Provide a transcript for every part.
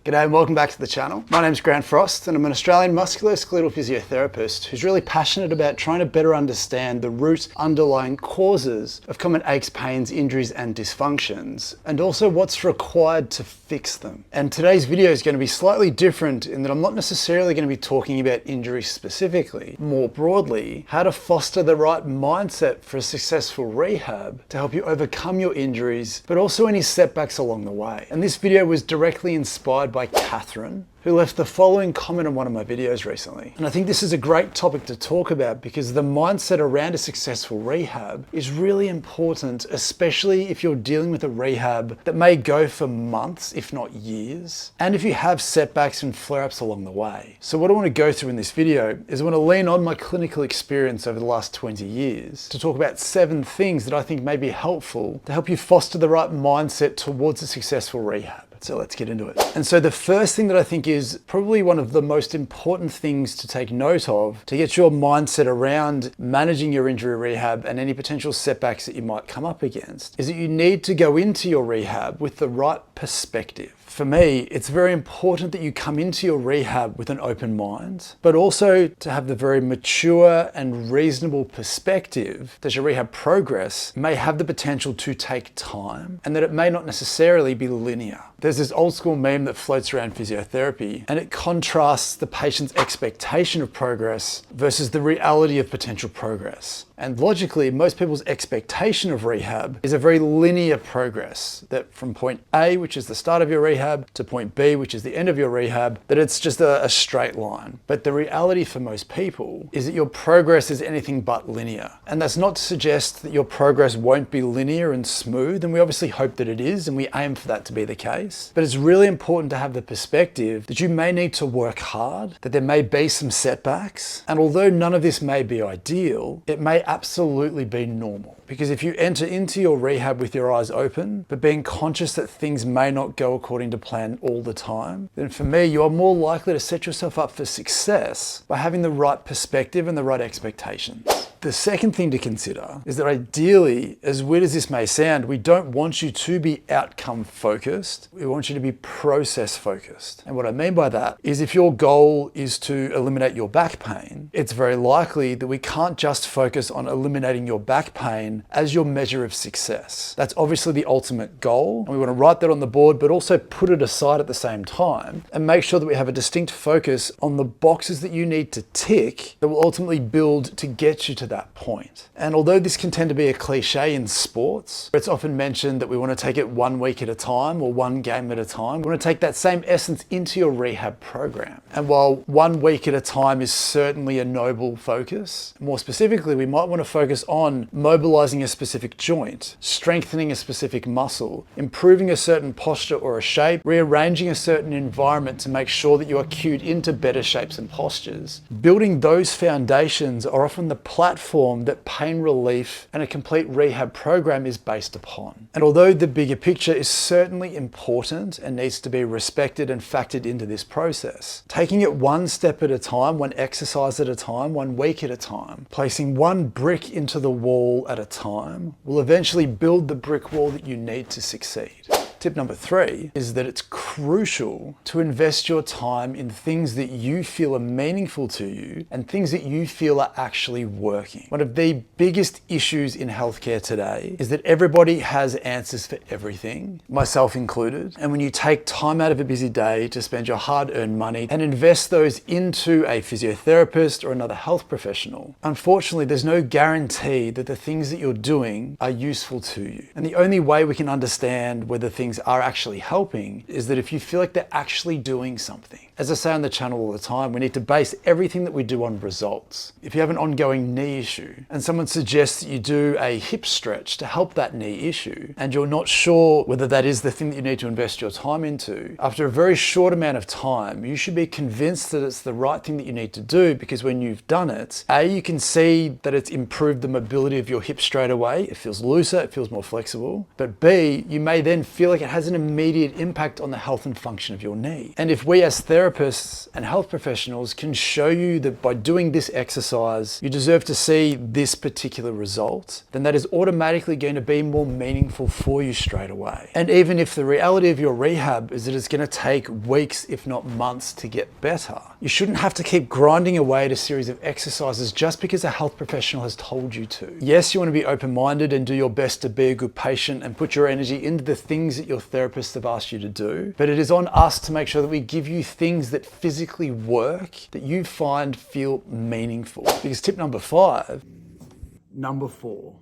G'day and welcome back to the channel. My name's Grant Frost and I'm an Australian musculoskeletal physiotherapist who's really passionate about trying to better understand the root underlying causes of common aches, pains, injuries and dysfunctions, and also what's required to fix them. And today's video is going to be slightly different in that I'm not necessarily going to be talking about injuries specifically. More broadly, how to foster the right mindset for a successful rehab to help you overcome your injuries, but also any setbacks along the way. And this video was directly inspired by Catherine, who left the following comment on one of my videos recently. And I think this is a great topic to talk about because the mindset around a successful rehab is really important, especially if you're dealing with a rehab that may go for months, if not years, and if you have setbacks and flare-ups along the way. So what I want to go through in this video is I want to lean on my clinical experience over the last 20 years to talk about 7 things that I think may be helpful to help you foster the right mindset towards a successful rehab. So let's get into it. And so the first thing that I think is probably one of the most important things to take note of to get your mindset around managing your injury rehab and any potential setbacks that you might come up against is that you need to go into your rehab with the right perspective. For me, it's very important that you come into your rehab with an open mind, but also to have the very mature and reasonable perspective that your rehab progress may have the potential to take time and that it may not necessarily be linear. There's this old school meme that floats around physiotherapy and it contrasts the patient's expectation of progress versus the reality of potential progress. And logically, most people's expectation of rehab is a very linear progress, that from point A, which is the start of your rehab, to point B, which is the end of your rehab, that it's just a straight line. But the reality for most people is that your progress is anything but linear. And that's not to suggest that your progress won't be linear and smooth, and we obviously hope that it is, and we aim for that to be the case. But it's really important to have the perspective that you may need to work hard, that there may be some setbacks, and although none of this may be ideal, it may absolutely be normal. Because if you enter into your rehab with your eyes open, but being conscious that things may not go according to plan all the time, then for me, you are more likely to set yourself up for success by having the right perspective and the right expectations. The second thing to consider is that ideally, as weird as this may sound, we don't want you to be outcome focused. We want you to be process focused. And what I mean by that is if your goal is to eliminate your back pain, it's very likely that we can't just focus on eliminating your back pain as your measure of success. That's obviously the ultimate goal. And we want to write that on the board, but also put it aside at the same time and make sure that we have a distinct focus on the boxes that you need to tick that will ultimately build to get you to that point. And although this can tend to be a cliche in sports, it's often mentioned that we want to take it 1 week at a time or 1 game at a time. We want to take that same essence into your rehab program. And while 1 week at a time is certainly a noble focus, more specifically, we might want to focus on mobilizing a specific joint, strengthening a specific muscle, improving a certain posture or a shape, rearranging a certain environment to make sure that you are cued into better shapes and postures. Building those foundations are often the platform that pain relief and a complete rehab program is based upon. And although the bigger picture is certainly important and needs to be respected and factored into this process, taking it 1 step at a time, 1 exercise at a time, 1 week at a time, placing 1 brick into the wall at a time will eventually build the brick wall that you need to succeed. Tip number 3 is that it's crucial to invest your time in things that you feel are meaningful to you and things that you feel are actually working. One of the biggest issues in healthcare today is that everybody has answers for everything, myself included. And when you take time out of a busy day to spend your hard-earned money and invest those into a physiotherapist or another health professional, unfortunately, there's no guarantee that the things that you're doing are useful to you. And the only way we can understand whether things are actually helping is that if you feel like they're actually doing something. As I say on the channel all the time, we need to base everything that we do on results. If you have an ongoing knee issue and someone suggests that you do a hip stretch to help that knee issue, and you're not sure whether that is the thing that you need to invest your time into, after a very short amount of time, you should be convinced that it's the right thing that you need to do, because when you've done it, A, you can see that it's improved the mobility of your hip straight away. It feels looser, it feels more flexible. But B, you may then feel like it has an immediate impact on the health and function of your knee. And if we as therapists and health professionals can show you that by doing this exercise, you deserve to see this particular result, then that is automatically going to be more meaningful for you straight away. And even if the reality of your rehab is that it's going to take weeks, if not months, to get better, you shouldn't have to keep grinding away at a series of exercises just because a health professional has told you to. Yes, you want to be open-minded and do your best to be a good patient and put your energy into the things that your therapists have asked you to do, but it is on us to make sure that we give you things that physically work, that you find feel meaningful. Because tip number 4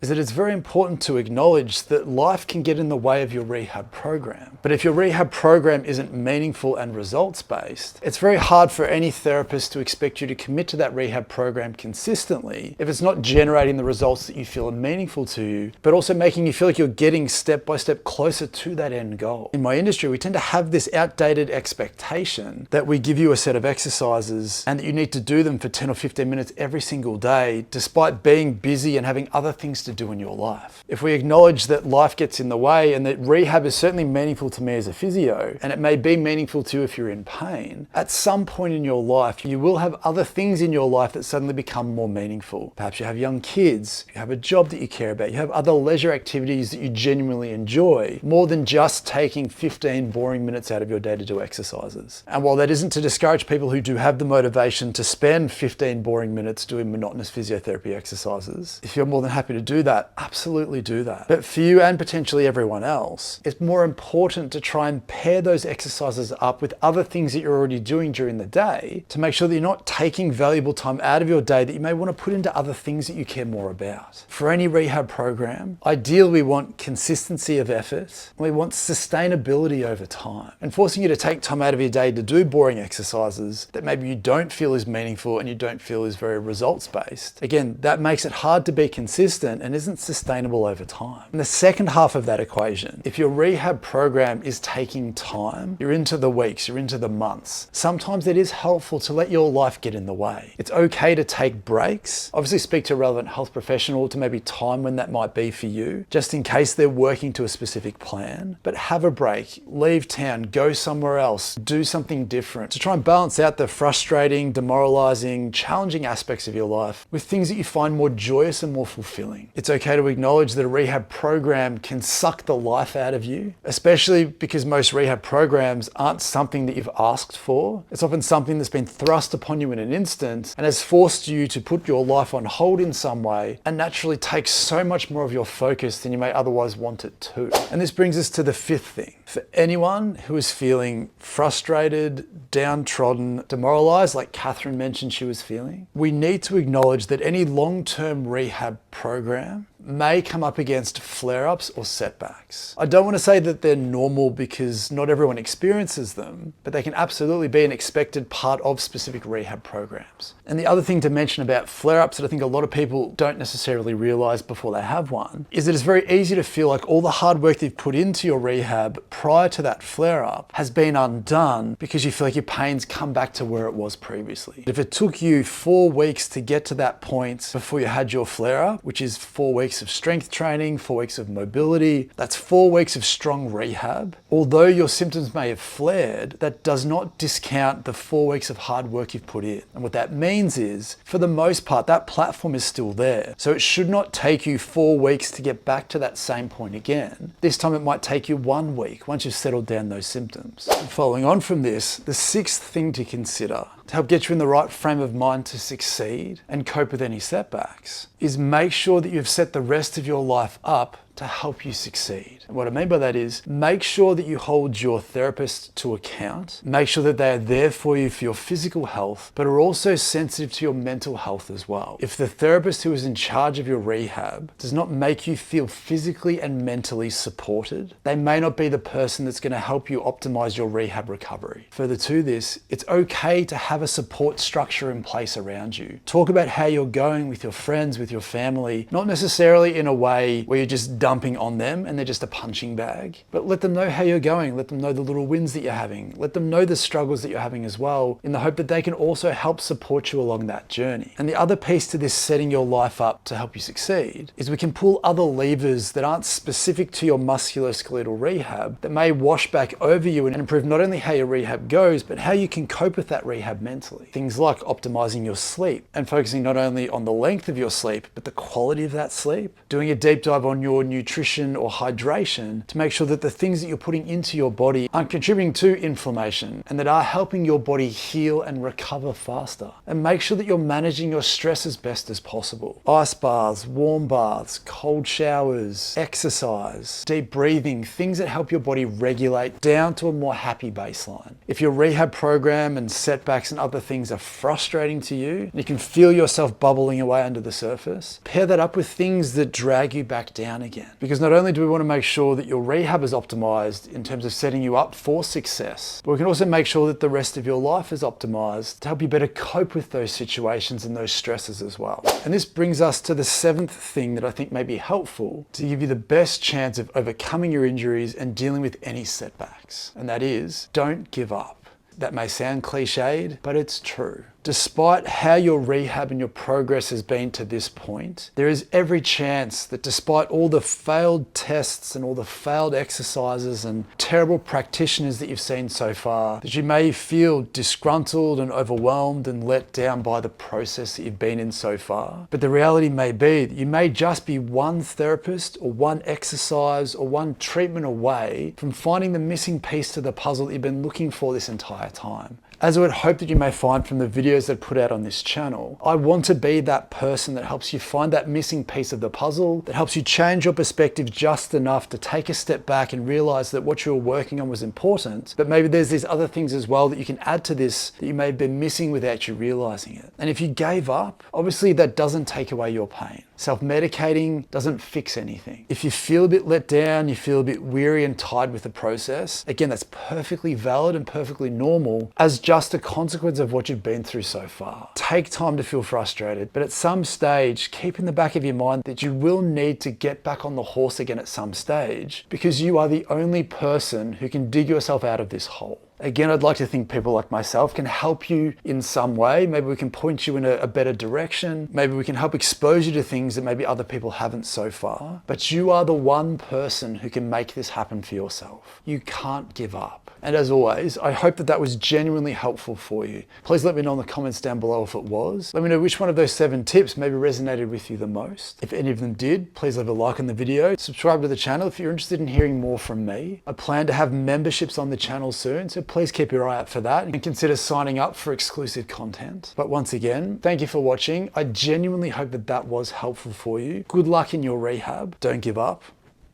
is that it's very important to acknowledge that life can get in the way of your rehab program. But if your rehab program isn't meaningful and results-based, it's very hard for any therapist to expect you to commit to that rehab program consistently if it's not generating the results that you feel are meaningful to you, but also making you feel like you're getting step by step closer to that end goal. In my industry, we tend to have this outdated expectation that we give you a set of exercises and that you need to do them for 10 or 15 minutes every single day, despite being busy and having other things to do in your life. If we acknowledge that life gets in the way and that rehab is certainly meaningful to me as a physio, and it may be meaningful to you if you're in pain, at some point in your life, you will have other things in your life that suddenly become more meaningful. Perhaps you have young kids, you have a job that you care about, you have other leisure activities that you genuinely enjoy, more than just taking 15 boring minutes out of your day to do exercises. And while that isn't to discourage people who do have the motivation to spend 15 boring minutes doing monotonous physiotherapy exercises, if you're more than happy to do that, absolutely do that. But for you and potentially everyone else, it's more important to try and pair those exercises up with other things that you're already doing during the day to make sure that you're not taking valuable time out of your day that you may want to put into other things that you care more about. For any rehab program, ideally we want consistency of effort, and we want sustainability over time. And forcing you to take time out of your day to do boring exercises that maybe you don't feel is meaningful and you don't feel is very results-based, again, that makes it hard to be consistent and isn't sustainable over time. And the second half of that equation, if your rehab program is taking time, you're into the weeks, you're into the months, sometimes it is helpful to let your life get in the way. It's okay to take breaks. Obviously speak to a relevant health professional to maybe time when that might be for you, just in case they're working to a specific plan. But have a break, leave town, go somewhere else, do something different to try and balance out the frustrating, demoralizing, challenging aspects of your life with things that you find more joyous and more fulfilling. It's okay to acknowledge that a rehab program can suck the life out of you, especially because most rehab programs aren't something that you've asked for. It's often something that's been thrust upon you in an instant and has forced you to put your life on hold in some way and naturally takes so much more of your focus than you may otherwise want it to. And this brings us to the 5th thing. For anyone who is feeling frustrated, downtrodden, demoralized, like Catherine mentioned she was feeling, we need to acknowledge that any long-term rehab program may come up against flare-ups or setbacks. I don't want to say that they're normal because not everyone experiences them, but they can absolutely be an expected part of specific rehab programs. And the other thing to mention about flare-ups that I think a lot of people don't necessarily realize before they have one is that it's very easy to feel like all the hard work you've put into your rehab prior to that flare-up has been undone because you feel like your pain's come back to where it was previously. If it took you 4 weeks to get to that point before you had your flare-up, which is 4 weeks of strength training, 4 weeks of mobility, that's 4 weeks of strong rehab. Although your symptoms may have flared, that does not discount the 4 weeks of hard work you've put in. And what that means is, for the most part, that platform is still there. So it should not take you 4 weeks to get back to that same point again. This time it might take you 1 week once you've settled down those symptoms. And following on from this, the 6th thing to consider to help get you in the right frame of mind to succeed and cope with any setbacks is make sure that you've set the rest of your life up to help you succeed. And what I mean by that is make sure that you hold your therapist to account, make sure that they are there for you for your physical health, but are also sensitive to your mental health as well. If the therapist who is in charge of your rehab does not make you feel physically and mentally supported, they may not be the person that's going to help you optimize your rehab recovery. Further to this, it's okay to have a support structure in place around you. Talk about how you're going with your friends, with your family, not necessarily in a way where you're just dumping dumping on them and they're just a punching bag. But let them know how you're going. Let them know the little wins that you're having. Let them know the struggles that you're having as well, in the hope that they can also help support you along that journey. And the other piece to this setting your life up to help you succeed is we can pull other levers that aren't specific to your musculoskeletal rehab that may wash back over you and improve not only how your rehab goes, but how you can cope with that rehab mentally. Things like optimizing your sleep and focusing not only on the length of your sleep, but the quality of that sleep. Doing a deep dive on your nutrition or hydration to make sure that the things that you're putting into your body aren't contributing to inflammation and that are helping your body heal and recover faster. And make sure that you're managing your stress as best as possible. Ice baths, warm baths, cold showers, exercise, deep breathing, things that help your body regulate down to a more happy baseline. If your rehab program and setbacks and other things are frustrating to you, and you can feel yourself bubbling away under the surface, pair that up with things that drag you back down again. Because not only do we want to make sure that your rehab is optimized in terms of setting you up for success, but we can also make sure that the rest of your life is optimized to help you better cope with those situations and those stresses as well. And this brings us to the seventh thing that I think may be helpful to give you the best chance of overcoming your injuries and dealing with any setbacks. And that is, don't give up. That may sound cliched, but it's true. Despite how your rehab and your progress has been to this point, there is every chance that despite all the failed tests and all the failed exercises and terrible practitioners that you've seen so far, that you may feel disgruntled and overwhelmed and let down by the process that you've been in so far. But the reality may be that you may just be one therapist or one exercise or one treatment away from finding the missing piece to the puzzle that you've been looking for this entire time. As I would hope that you may find from the videos that I put out on this channel, I want to be that person that helps you find that missing piece of the puzzle, that helps you change your perspective just enough to take a step back and realize that what you were working on was important, but maybe there's these other things as well that you can add to this that you may have been missing without you realizing it. And if you gave up, obviously that doesn't take away your pain. Self-medicating doesn't fix anything. If you feel a bit let down, you feel a bit weary and tired with the process, again, that's perfectly valid and perfectly normal as just a consequence of what you've been through so far. Take time to feel frustrated, but at some stage, keep in the back of your mind that you will need to get back on the horse again at some stage, because you are the only person who can dig yourself out of this hole. Again, I'd like to think people like myself can help you in some way. Maybe we can point you in a better direction. Maybe we can help expose you to things that maybe other people haven't so far. But you are the one person who can make this happen for yourself. You can't give up. And as always, I hope that that was genuinely helpful for you. Please let me know in the comments down below if it was. Let me know which one of those 7 tips maybe resonated with you the most. If any of them did, please leave a like on the video. Subscribe to the channel if you're interested in hearing more from me. I plan to have memberships on the channel soon, so please keep your eye out for that and consider signing up for exclusive content. But once again, thank you for watching. I genuinely hope that that was helpful for you. Good luck in your rehab. Don't give up,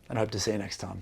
and I hope to see you next time.